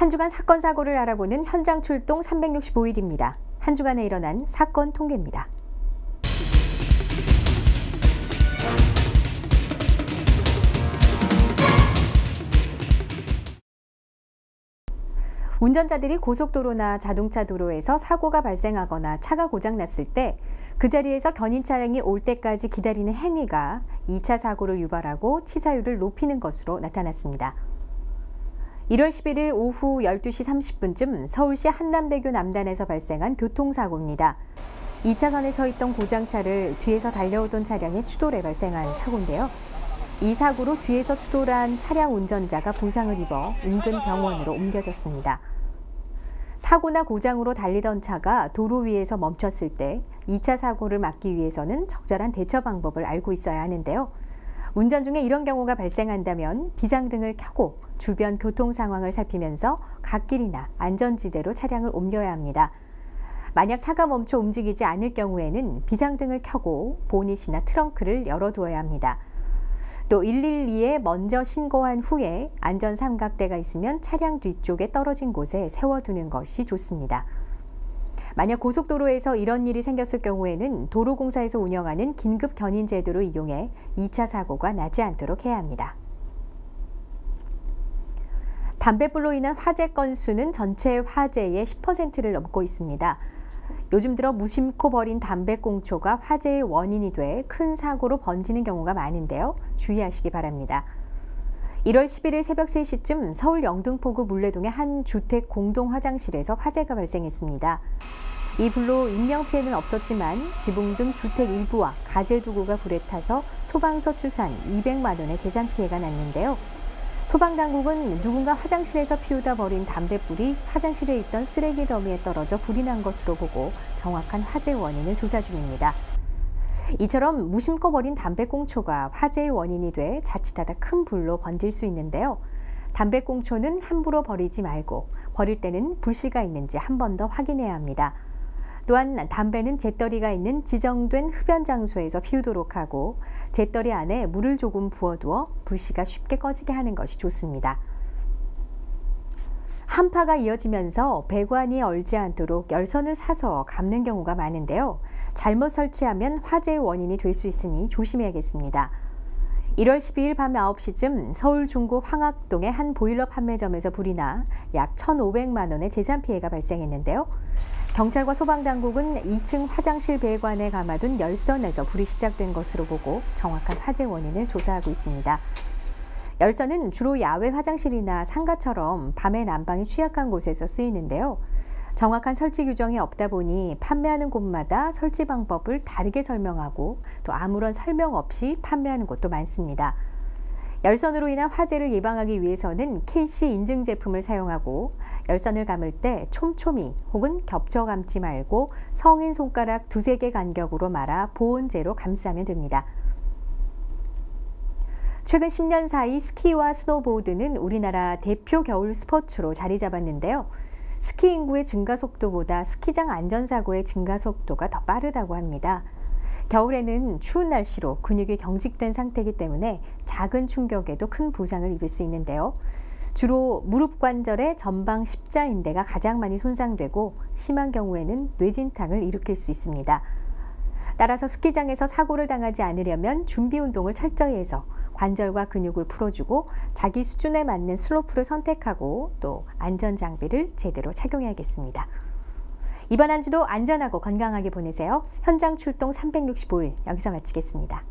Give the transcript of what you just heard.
한 주간 사건 사고를 알아보는 현장 출동 365일입니다. 한 주간에 일어난 사건 통계입니다. 운전자들이 고속도로나 자동차 도로에서 사고가 발생하거나 차가 고장났을 때 그 자리에서 견인 차량이 올 때까지 기다리는 행위가 2차 사고를 유발하고 치사율을 높이는 것으로 나타났습니다. 1월 11일 오후 12시 30분쯤 서울시 한남대교 남단에서 발생한 교통사고입니다. 2차선에 서 있던 고장차를 뒤에서 달려오던 차량의 추돌에 발생한 사고인데요. 이 사고로 뒤에서 추돌한 차량 운전자가 부상을 입어 인근 병원으로 옮겨졌습니다. 사고나 고장으로 달리던 차가 도로 위에서 멈췄을 때 2차 사고를 막기 위해서는 적절한 대처 방법을 알고 있어야 하는데요. 운전 중에 이런 경우가 발생한다면 비상등을 켜고 주변 교통 상황을 살피면서 갓길이나 안전지대로 차량을 옮겨야 합니다. 만약 차가 멈춰 움직이지 않을 경우에는 비상등을 켜고 보닛이나 트렁크를 열어두어야 합니다. 또 112에 먼저 신고한 후에 안전 삼각대가 있으면 차량 뒤쪽에 떨어진 곳에 세워두는 것이 좋습니다. 만약 고속도로에서 이런 일이 생겼을 경우에는 도로공사에서 운영하는 긴급 견인 제도를 이용해 2차 사고가 나지 않도록 해야 합니다. 담뱃불로 인한 화재 건수는 전체 화재의 10%를 넘고 있습니다. 요즘 들어 무심코 버린 담배꽁초가 화재의 원인이 돼 큰 사고로 번지는 경우가 많은데요. 주의하시기 바랍니다. 1월 11일 새벽 3시쯤 서울 영등포구 물레동의 한 주택 공동 화장실에서 화재가 발생했습니다. 이 불로 인명피해는 없었지만 지붕 등 주택 일부와 가재도구가 불에 타서 소방서 추산 200만 원의 재산 피해가 났는데요. 소방당국은 누군가 화장실에서 피우다 버린 담뱃불이 화장실에 있던 쓰레기 더미에 떨어져 불이 난 것으로 보고 정확한 화재 원인을 조사 중입니다. 이처럼 무심코 버린 담배꽁초가 화재의 원인이 돼 자칫하다 큰 불로 번질 수 있는데요. 담배꽁초는 함부로 버리지 말고 버릴 때는 불씨가 있는지 한 번 더 확인해야 합니다. 또한 담배는 재떨이가 있는 지정된 흡연 장소에서 피우도록 하고 재떨이 안에 물을 조금 부어두어 불씨가 쉽게 꺼지게 하는 것이 좋습니다. 한파가 이어지면서 배관이 얼지 않도록 열선을 사서 감는 경우가 많은데요. 잘못 설치하면 화재의 원인이 될 수 있으니 조심해야겠습니다. 1월 12일 밤 9시쯤 서울 중구 황학동의 한 보일러 판매점에서 불이 나 약 1,500만 원의 재산 피해가 발생했는데요. 경찰과 소방당국은 2층 화장실 배관에 감아둔 열선에서 불이 시작된 것으로 보고 정확한 화재 원인을 조사하고 있습니다. 열선은 주로 야외 화장실이나 상가처럼 밤에 난방이 취약한 곳에서 쓰이는데요. 정확한 설치 규정이 없다 보니 판매하는 곳마다 설치 방법을 다르게 설명하고 또 아무런 설명 없이 판매하는 곳도 많습니다. 열선으로 인한 화재를 예방하기 위해서는 KC 인증 제품을 사용하고 열선을 감을 때 촘촘히 혹은 겹쳐 감지 말고 성인 손가락 2-3개 간격으로 말아 보온재로 감싸면 됩니다. 최근 10년 사이 스키와 스노보드는 우리나라 대표 겨울 스포츠로 자리 잡았는데요. 스키 인구의 증가 속도보다 스키장 안전사고의 증가 속도가 더 빠르다고 합니다. 겨울에는 추운 날씨로 근육이 경직된 상태이기 때문에 작은 충격에도 큰 부상을 입을 수 있는데요. 주로 무릎 관절의 전방 십자인대가 가장 많이 손상되고 심한 경우에는 뇌진탕을 일으킬 수 있습니다. 따라서 스키장에서 사고를 당하지 않으려면 준비 운동을 철저히 해서 관절과 근육을 풀어주고 자기 수준에 맞는 슬로프를 선택하고 또 안전장비를 제대로 착용해야겠습니다. 이번 한 주도 안전하고 건강하게 보내세요. 현장 출동 365일 여기서 마치겠습니다.